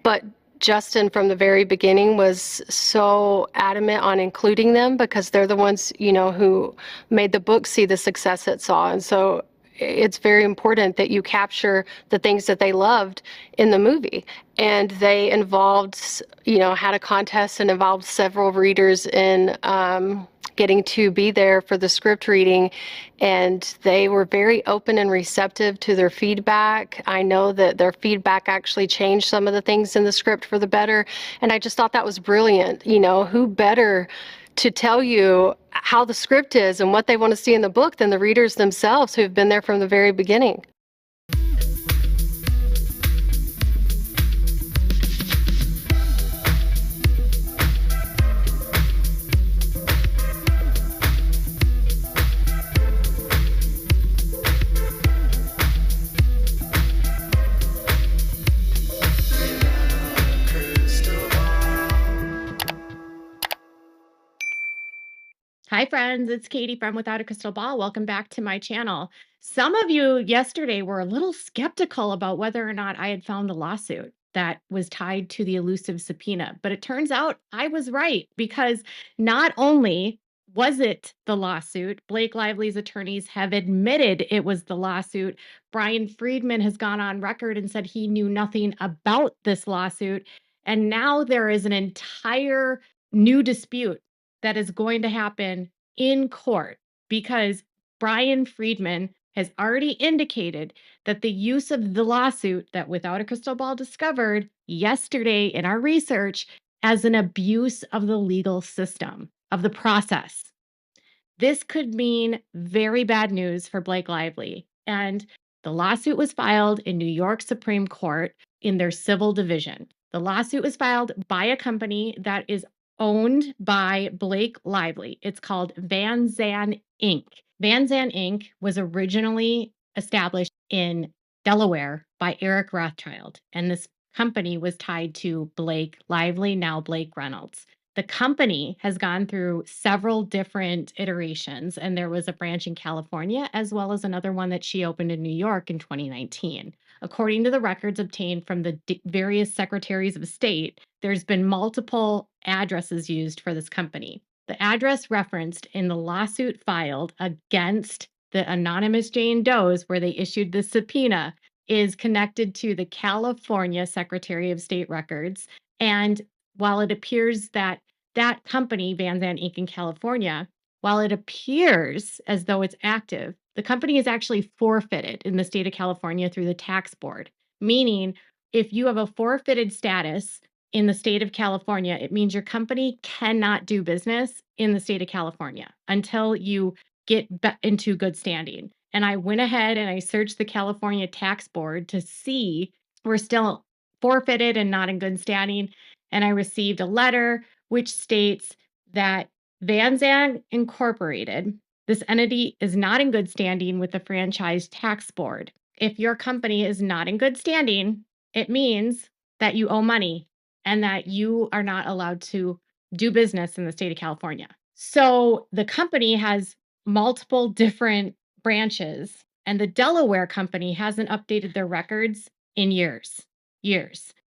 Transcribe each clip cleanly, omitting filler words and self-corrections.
But Justin, from the very beginning, was so adamant on including them because they're the ones, who made the book see the success it saw. And so it's very important that you capture the things that they loved in the movie. And they involved, had a contest and involved several readers in getting to be there for the script reading, and they were very open and receptive to their feedback. I know that their feedback actually changed some of the things in the script for the better, and I just thought that was brilliant. Who better to tell you how the script is and what they want to see in the book than the readers themselves who've been there from the very beginning. Hi friends, it's Katie from Without a Crystal Ball. Welcome back to my channel. Some of you yesterday were a little skeptical about whether or not I had found the lawsuit that was tied to the elusive subpoena, but it turns out I was right because not only was it the lawsuit, Blake Lively's attorneys have admitted it was the lawsuit. Brian Friedman has gone on record and said he knew nothing about this lawsuit. And now there is an entire new dispute that is going to happen in court because Brian Friedman has already indicated that the use of the lawsuit that Without a Crystal Ball discovered yesterday in our research as an abuse of the legal system, of the process. This could mean very bad news for Blake Lively. And the lawsuit was filed in New York Supreme Court in their civil division. The lawsuit was filed by a company that is owned by Blake Lively. It's called Van Zandt Inc. Van Zandt Inc. was originally established in Delaware by Eric Rothschild, and this company was tied to Blake Lively, now Blake Reynolds. The company has gone through several different iterations, and there was a branch in California as well as another one that she opened in New York in 2019. According to the records obtained from the various secretaries of state, there's been multiple addresses used for this company. The address referenced in the lawsuit filed against the anonymous Jane Does, where they issued the subpoena, is connected to the California Secretary of State records. And while it appears that that company, Van Zandt Inc. in California, while it appears as though it's active, the company is actually forfeited in the state of California through the tax board. Meaning, if you have a forfeited status in the state of California, it means your company cannot do business in the state of California until you get into good standing. And I went ahead and I searched the California tax board to see we're still forfeited and not in good standing. And I received a letter which states that Van Zandt Incorporated, this entity is not in good standing with the Franchise Tax Board. If your company is not in good standing, it means that you owe money and that you are not allowed to do business in the state of California. So the company has multiple different branches, and the Delaware company hasn't updated their records in years.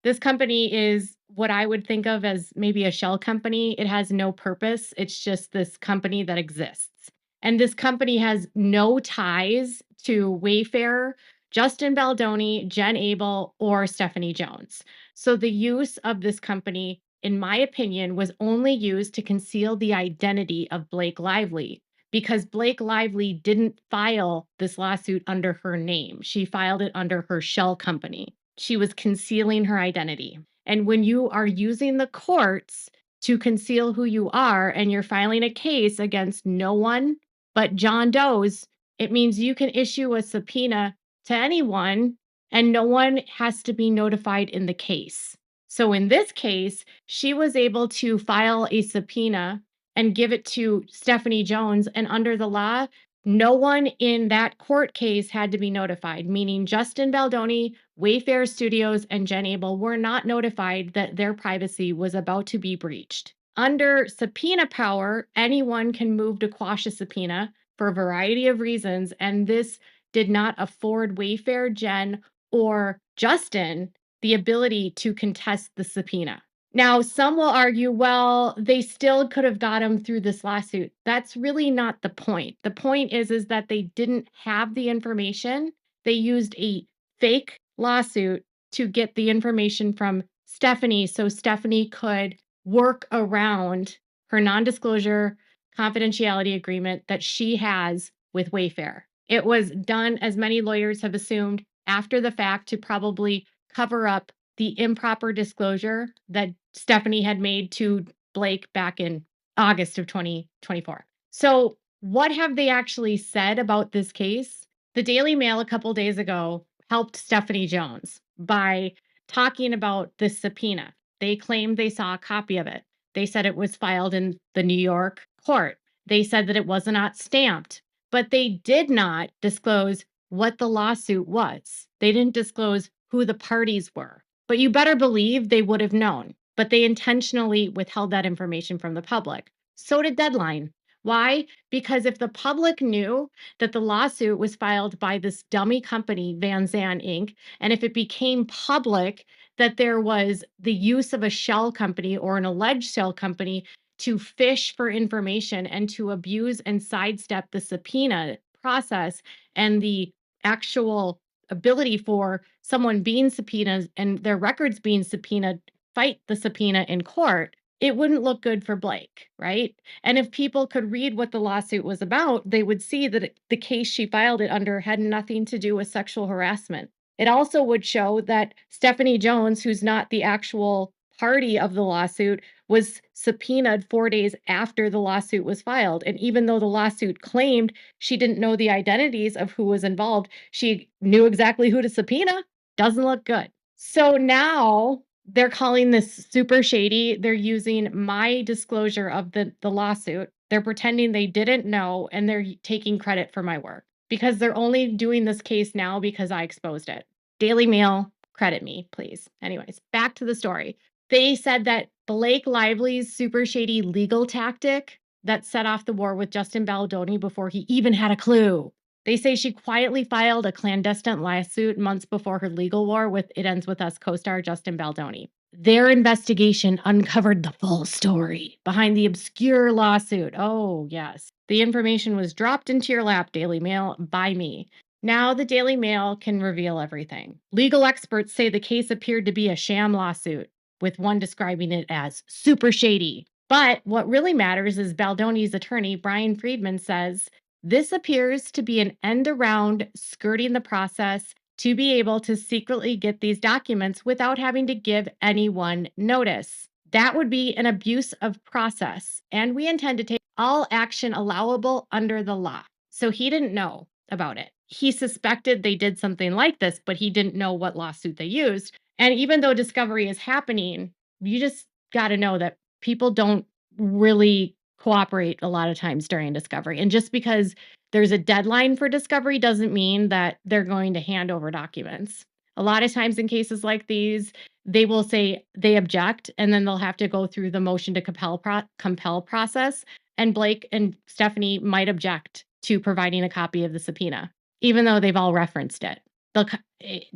This company is what I would think of as maybe a shell company. It has no purpose. It's just this company that exists. And this company has no ties to Wayfair, Justin Baldoni, Jen Abel, or Stephanie Jones. So the use of this company, in my opinion, was only used to conceal the identity of Blake Lively, because Blake Lively didn't file this lawsuit under her name. She filed it under her shell company. She was concealing her identity. And when you are using the courts to conceal who you are and you're filing a case against no one but John Doe's, it means you can issue a subpoena to anyone and no one has to be notified in the case. So in this case, she was able to file a subpoena and give it to Stephanie Jones. And under the law, no one in that court case had to be notified, meaning Justin Baldoni, Wayfair Studios, and Jen Abel were not notified that their privacy was about to be breached. Under subpoena power, anyone can move to quash a subpoena for a variety of reasons, and this did not afford Wayfair, Jen, or Justin the ability to contest the subpoena. Now, some will argue, well, they still could have got him through this lawsuit. That's really not the point. The point is that they didn't have the information. They used a fake lawsuit to get the information from Stephanie so Stephanie could work around her non-disclosure confidentiality agreement that she has with Wayfair. It was done, as many lawyers have assumed, after the fact to probably cover up the improper disclosure that Stephanie had made to Blake back in August of 2024. So, what have they actually said about this case? The Daily Mail a couple days ago helped Stephanie Jones by talking about this subpoena. They claimed they saw a copy of it. They said it was filed in the New York court. They said that it was not stamped, but they did not disclose what the lawsuit was. They didn't disclose who the parties were. But you better believe they would have known. But they intentionally withheld that information from the public. So did Deadline. Why? Because if the public knew that the lawsuit was filed by this dummy company, Van Zandt Inc., and if it became public that there was the use of a shell company or an alleged shell company to fish for information and to abuse and sidestep the subpoena process and the actual ability for someone being subpoenaed and their records being subpoenaed, fight the subpoena in court, it wouldn't look good for Blake, right? And if people could read what the lawsuit was about, they would see that the case she filed it under had nothing to do with sexual harassment. It also would show that Stephanie Jones, who's not the actual party of the lawsuit, was subpoenaed 4 days after the lawsuit was filed. And even though the lawsuit claimed she didn't know the identities of who was involved, she knew exactly who to subpoena. Doesn't look good. So now they're calling this super shady. They're using my disclosure of the lawsuit. They're pretending they didn't know and they're taking credit for my work because they're only doing this case now because I exposed it. Daily Mail, credit me, please. Anyways, back to the story. They said that Blake Lively's super shady legal tactic that set off the war with Justin Baldoni before he even had a clue. They say she quietly filed a clandestine lawsuit months before her legal war with It Ends With Us co-star Justin Baldoni. Their investigation uncovered the full story behind the obscure lawsuit. Oh, yes. The information was dropped into your lap, Daily Mail, by me. Now the Daily Mail can reveal everything. Legal experts say the case appeared to be a sham lawsuit, with one describing it as super shady. But what really matters is Baldoni's attorney, Brian Friedman, says this appears to be an end around skirting the process to be able to secretly get these documents without having to give anyone notice. That would be an abuse of process, and we intend to take all action allowable under the law. So he didn't know about it. He suspected they did something like this, but he didn't know what lawsuit they used. And even though discovery is happening, you just got to know that people don't really cooperate a lot of times during discovery. And just because there's a deadline for discovery doesn't mean that they're going to hand over documents. A lot of times in cases like these, they will say they object and then they'll have to go through the motion to compel process. And Blake and Stephanie might object to providing a copy of the subpoena, even though they've all referenced it.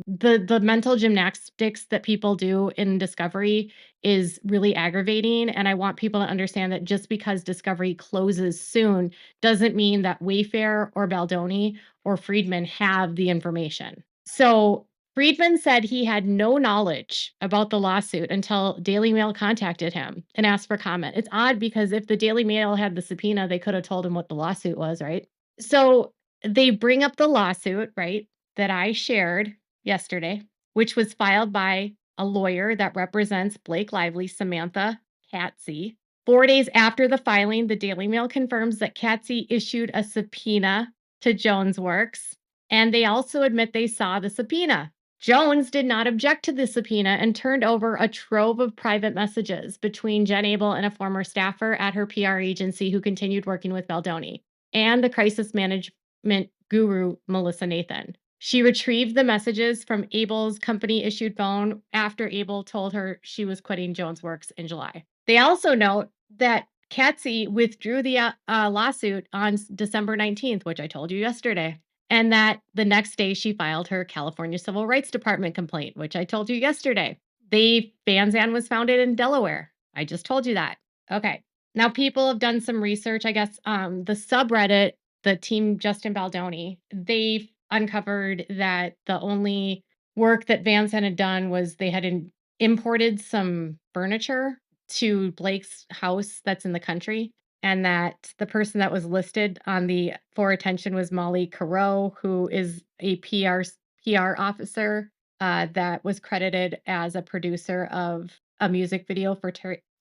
The mental gymnastics that people do in discovery is really aggravating, and I want people to understand that just because discovery closes soon doesn't mean that Wayfair or Baldoni or Friedman have the information. So Friedman said he had no knowledge about the lawsuit until Daily Mail contacted him and asked for comment. It's odd because if the Daily Mail had the subpoena, they could have told him what the lawsuit was, right? So they bring up the lawsuit, right, that I shared yesterday, which was filed by a lawyer that represents Blake Lively, Samantha Katsy. 4 days after the filing, the Daily Mail confirms that Katsy issued a subpoena to Jones Works, and they also admit they saw the subpoena. Jones did not object to the subpoena and turned over a trove of private messages between Jen Abel and a former staffer at her PR agency who continued working with Baldoni and the crisis management guru, Melissa Nathan. She retrieved the messages from Abel's company-issued phone after Abel told her she was quitting Jones Works in July. They also note that Katsy withdrew the lawsuit on December 19th, which I told you yesterday. and that the next day she filed her California Civil Rights Department complaint, which I told you yesterday. The Van was founded in Delaware. I just told you that. Okay. Now people have done some research. I guess the subreddit, the team Justin Baldoni, they uncovered that the only work that Van Zandt had done was they had imported some furniture to Blake's house that's in the country, and that the person that was listed on the for attention was Molly Carreau, who is a PR officer that was credited as a producer of a music video for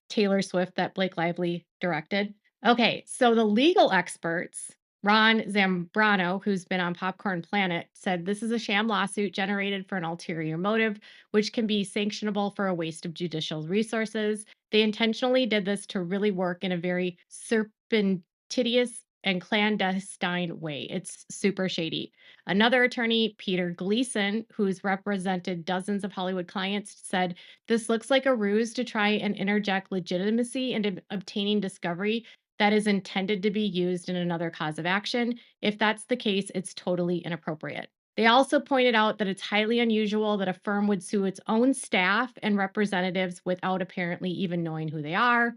Taylor Swift that Blake Lively directed. Okay, so the legal experts, Ron Zambrano, who's been on Popcorn Planet, said this is a sham lawsuit generated for an ulterior motive, which can be sanctionable for a waste of judicial resources. They intentionally did this to really work in a very serpentitious and clandestine way. It's super shady. Another attorney, Peter Gleason, who's represented dozens of Hollywood clients, said this looks like a ruse to try and interject legitimacy into obtaining discovery that is intended to be used in another cause of action. If that's the case, it's totally inappropriate. They also pointed out that it's highly unusual that a firm would sue its own staff and representatives without apparently even knowing who they are.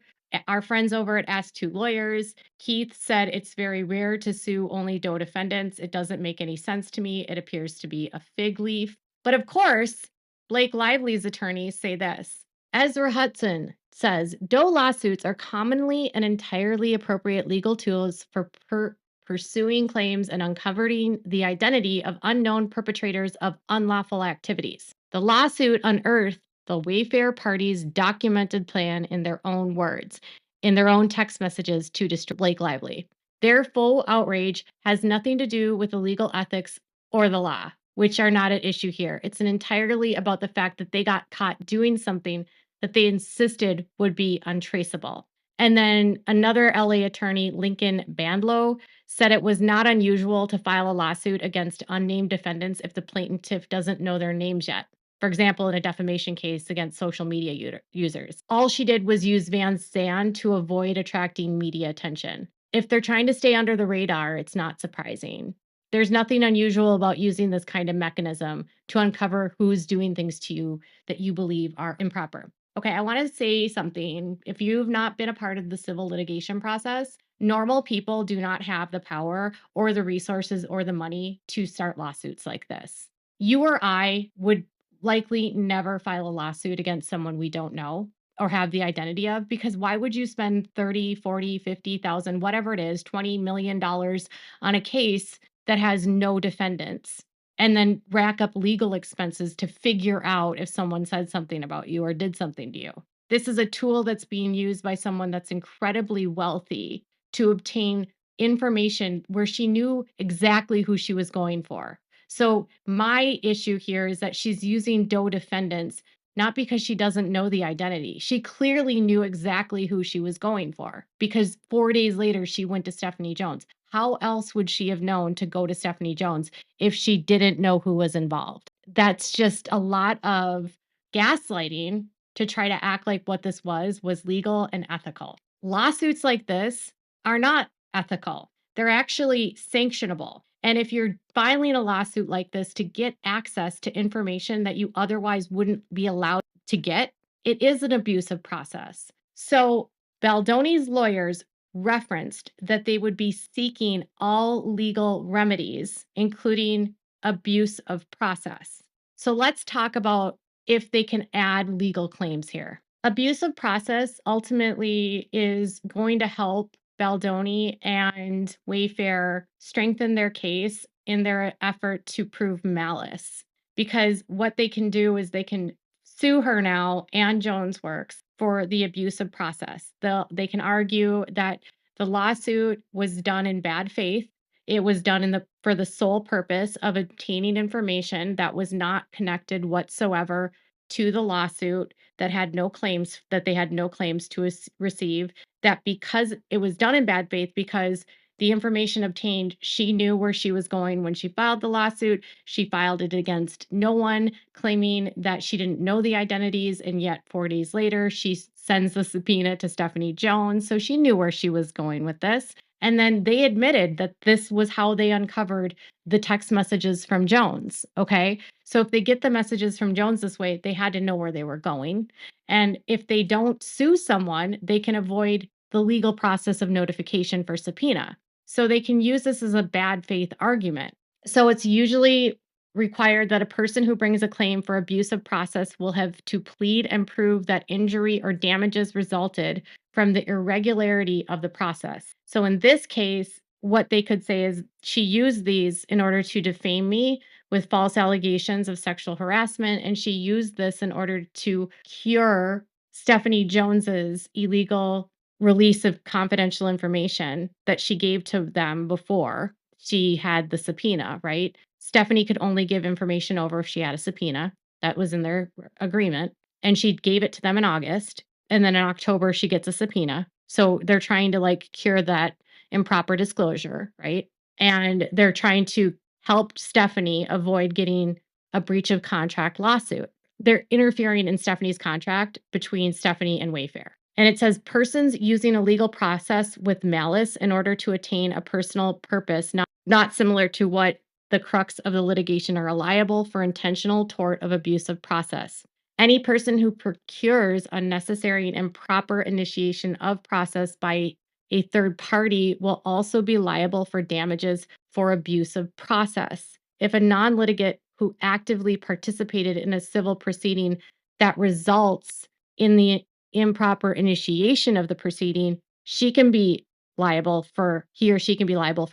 Our friends over at Ask Two Lawyers, Keith said it's very rare to sue only Doe defendants. It doesn't make any sense to me. It appears to be a fig leaf. But of course, Blake Lively's attorneys say this. Ezra Hudson says Doe lawsuits are commonly and entirely appropriate legal tools for pursuing claims and uncovering the identity of unknown perpetrators of unlawful activities. The lawsuit unearthed the Wayfair party's documented plan in their own words, in their own text messages to destroy Blake Lively. Their full outrage has nothing to do with the legal ethics or the law, which are not at issue here. It's entirely about the fact that they got caught doing something that they insisted would be untraceable. And then another LA attorney, Lincoln Bandlow, said it was not unusual to file a lawsuit against unnamed defendants if the plaintiff doesn't know their names yet. For example, in a defamation case against social media users. All she did was use Van Zandt to avoid attracting media attention. If they're trying to stay under the radar, it's not surprising. There's nothing unusual about using this kind of mechanism to uncover who's doing things to you that you believe are improper. Okay, I want to say something. If you've not been a part of the civil litigation process, normal people do not have the power or the resources or the money to start lawsuits like this. You or I would likely never file a lawsuit against someone we don't know or have the identity of, because why would you spend 30, 40, 50,000, whatever it is, $20 million on a case that has no defendants, and then rack up legal expenses to figure out if someone said something about you or did something to you? This is a tool that's being used by someone that's incredibly wealthy to obtain information where she knew exactly who she was going for. So my issue here is that she's using Doe defendants not because she doesn't know the identity. She clearly knew exactly who she was going for because 4 days later she went to Stephanie Jones. How else would she have known to go to Stephanie Jones if she didn't know who was involved? That's just a lot of gaslighting to try to act like what this was legal and ethical. Lawsuits like this are not ethical. They're actually sanctionable. And if you're filing a lawsuit like this to get access to information that you otherwise wouldn't be allowed to get, it is an abusive process. So Baldoni's lawyers referenced that they would be seeking all legal remedies, including abuse of process. So let's talk about if they can add legal claims here. Abuse of process ultimately is going to help Baldoni and Wayfair strengthen their case in their effort to prove malice. Because what they can do is they can sue her now and Jones Works for the abuse of process. They can argue that the lawsuit was done in bad faith. It was done for the sole purpose of obtaining information that was not connected whatsoever to the lawsuit, that they had no claims to receive, that because it was done in bad faith, because the information obtained, she knew where she was going when she filed the lawsuit. She filed it against no one, claiming that she didn't know the identities. And yet 4 days later, she sends the subpoena to Stephanie Jones. So she knew where she was going with this. And then they admitted that this was how they uncovered the text messages from Jones. Okay. So if they get the messages from Jones this way, they had to know where they were going. And if they don't sue someone, they can avoid the legal process of notification for subpoena. So they can use this as a bad faith argument. So it's usually required that a person who brings a claim for abuse of process will have to plead and prove that injury or damages resulted from the irregularity of the process. So in this case, what they could say is she used these in order to defame me with false allegations of sexual harassment, and she used this in order to cure Stephanie Jones's illegal release of confidential information that she gave to them before she had the subpoena, right? Stephanie could only give information over if she had a subpoena. That was in their agreement. And she gave it to them in August. And then in October, she gets a subpoena. So they're trying to like cure that improper disclosure, right? And they're trying to help Stephanie avoid getting a breach of contract lawsuit. They're interfering in Stephanie's contract between Stephanie and Wayfair. And it says persons using a legal process with malice in order to attain a personal purpose, not similar to what the crux of the litigation, are liable for intentional tort of abusive process. Any person who procures unnecessary and improper initiation of process by a third party will also be liable for damages for abusive process. If a non litigant who actively participated in a civil proceeding that results in the improper initiation of the proceeding, he or she can be liable for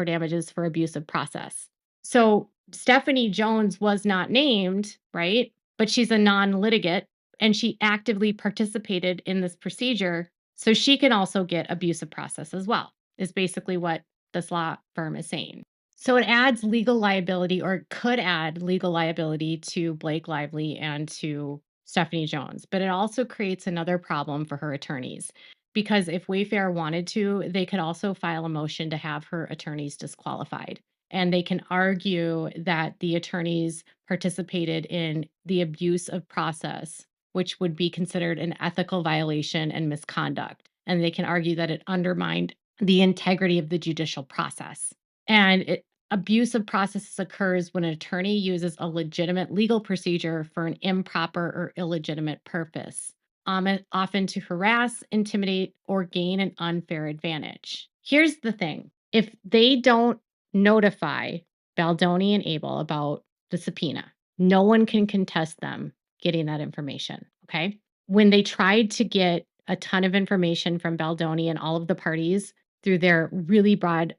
damages for abusive process. So Stephanie Jones was not named, right? But she's a non litigant and she actively participated in this procedure. So she can also get abusive process as well, is basically what this law firm is saying. So it adds legal liability, or it could add legal liability to Blake Lively and to Stephanie Jones, but it also creates another problem for her attorneys. Because if Wayfair wanted to, they could also file a motion to have her attorneys disqualified. And they can argue that the attorneys participated in the abuse of process, which would be considered an ethical violation and misconduct. And they can argue that it undermined the integrity of the judicial process. And abuse of process occurs when an attorney uses a legitimate legal procedure for an improper or illegitimate purpose, often to harass, intimidate, or gain an unfair advantage. Here's the thing. If they don't notify Baldoni and Abel about the subpoena, no one can contest them getting that information, okay? When they tried to get a ton of information from Baldoni and all of the parties through their really broad,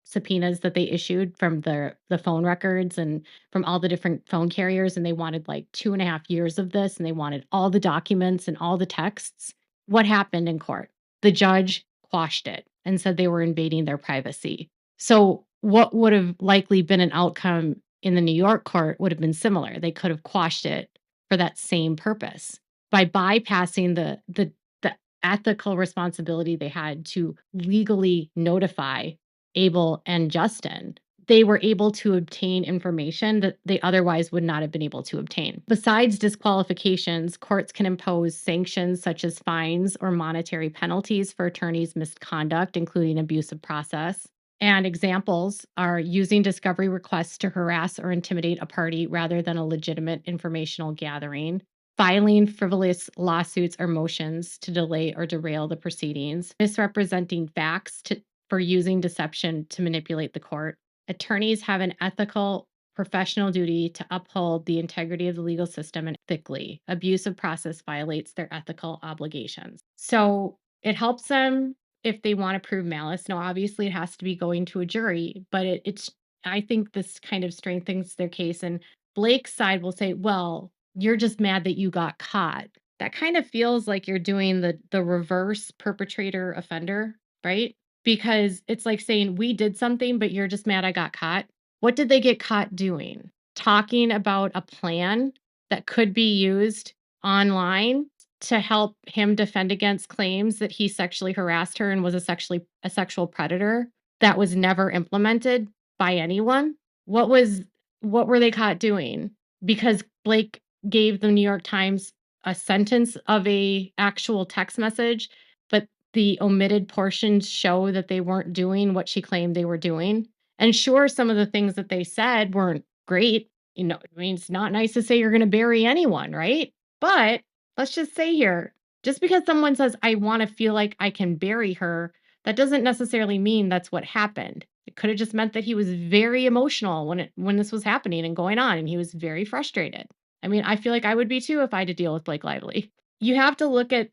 subpoenas that they issued from the phone records and from all the different phone carriers, and they wanted like 2.5 years of this, and they wanted all the documents and all the texts. What happened in court? The judge quashed it and said they were invading their privacy. So what would have likely been an outcome in the New York court would have been similar. They could have quashed it for that same purpose by bypassing the ethical responsibility they had to legally notify Abel and Justin. They were able to obtain information that they otherwise would not have been able to obtain. Besides disqualifications, courts can impose sanctions such as fines or monetary penalties for attorneys' misconduct, including abusive process. And examples are using discovery requests to harass or intimidate a party rather than a legitimate informational gathering, filing frivolous lawsuits or motions to delay or derail the proceedings, misrepresenting facts for using deception to manipulate the court. Attorneys have an ethical, professional duty to uphold the integrity of the legal system and ethically. Abusive process violates their ethical obligations. So it helps them if they want to prove malice. Now, obviously, it has to be going to a jury, but I think this kind of strengthens their case. And Blake's side will say, well, you're just mad that you got caught. That kind of feels like you're doing the reverse perpetrator offender, right? Because it's like saying, we did something, but you're just mad I got caught. What did they get caught doing? Talking about a plan that could be used online to help him defend against claims that he sexually harassed her and was a sexual predator that was never implemented by anyone. What were they caught doing? Because Blake gave the New York Times a sentence of a actual text message, but the omitted portions show that they weren't doing what she claimed they were doing. And sure, some of the things that they said weren't great. I mean, it's not nice to say you're going to bury anyone, right? But let's just say here, just because someone says, I want to feel like I can bury her, that doesn't necessarily mean that's what happened. It could have just meant that he was very emotional when this was happening and going on, and he was very frustrated. I mean, I feel like I would be too if I had to deal with Blake Lively. You have to look at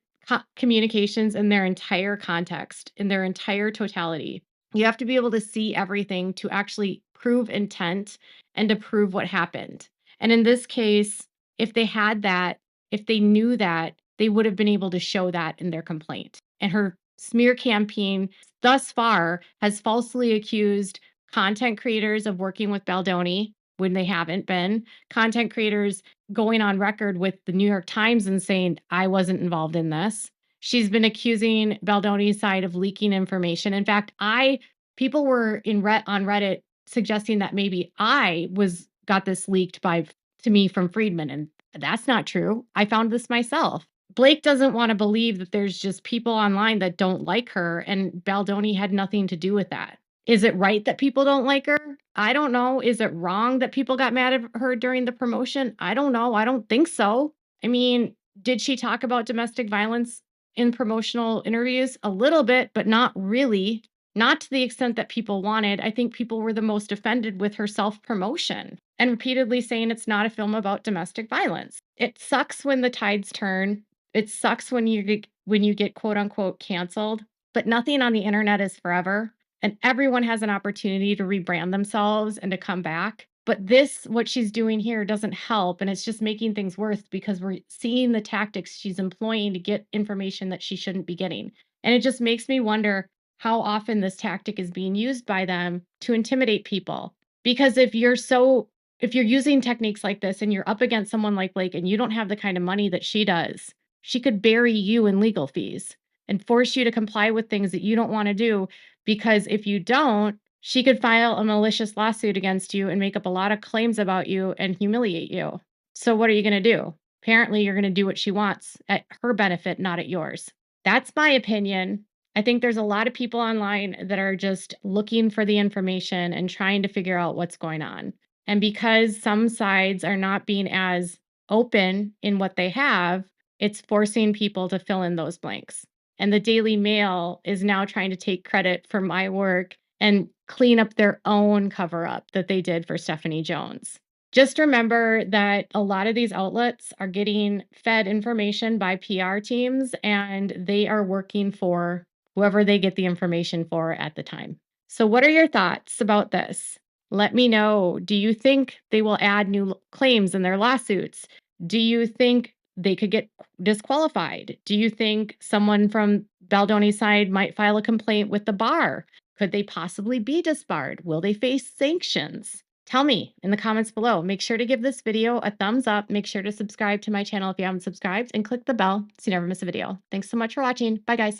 communications in their entire context, in their entire totality. You have to be able to see everything to actually prove intent and to prove what happened. And in this case, if they had that, if they knew that, they would have been able to show that in their complaint. And her smear campaign thus far has falsely accused content creators of working with Baldoni when they haven't been, content creators going on record with the New York Times and saying, I wasn't involved in this. She's been accusing Baldoni's side of leaking information. In fact, people were on Reddit suggesting that maybe I got this leaked to me from Friedman, and that's not true. I found this myself. Blake doesn't want to believe that there's just people online that don't like her, and Baldoni had nothing to do with that. Is it right that people don't like her? I don't know. Is it wrong that people got mad at her during the promotion? I don't know. I don't think so. I mean, did she talk about domestic violence in promotional interviews? A little bit, but not really. Not to the extent that people wanted. I think people were the most offended with her self-promotion and repeatedly saying it's not a film about domestic violence. It sucks when the tides turn. It sucks when you get quote unquote canceled, but nothing on the internet is forever. And everyone has an opportunity to rebrand themselves and to come back. But what she's doing here doesn't help. And it's just making things worse because we're seeing the tactics she's employing to get information that she shouldn't be getting. And it just makes me wonder how often this tactic is being used by them to intimidate people. Because if you're using techniques like this and you're up against someone like Blake and you don't have the kind of money that she does, she could bury you in legal fees and force you to comply with things that you don't want to do, because if you don't, she could file a malicious lawsuit against you and make up a lot of claims about you and humiliate you. So what are you going to do? Apparently, you're going to do what she wants at her benefit, not at yours. That's my opinion. I think there's a lot of people online that are just looking for the information and trying to figure out what's going on. And because some sides are not being as open in what they have, it's forcing people to fill in those blanks. And the Daily Mail is now trying to take credit for my work and clean up their own cover up that they did for Stephanie Jones. Just remember that a lot of these outlets are getting fed information by PR teams, and they are working for whoever they get the information for at the time. So, what are your thoughts about this? Let me know. Do you think they will add new claims in their lawsuits? Do you think they could get disqualified? Do you think someone from Baldoni's side might file a complaint with the bar? Could they possibly be disbarred? Will they face sanctions? Tell me in the comments below. Make sure to give this video a thumbs up. Make sure to subscribe to my channel if you haven't subscribed, and click the bell so you never miss a video. Thanks so much for watching. Bye, guys.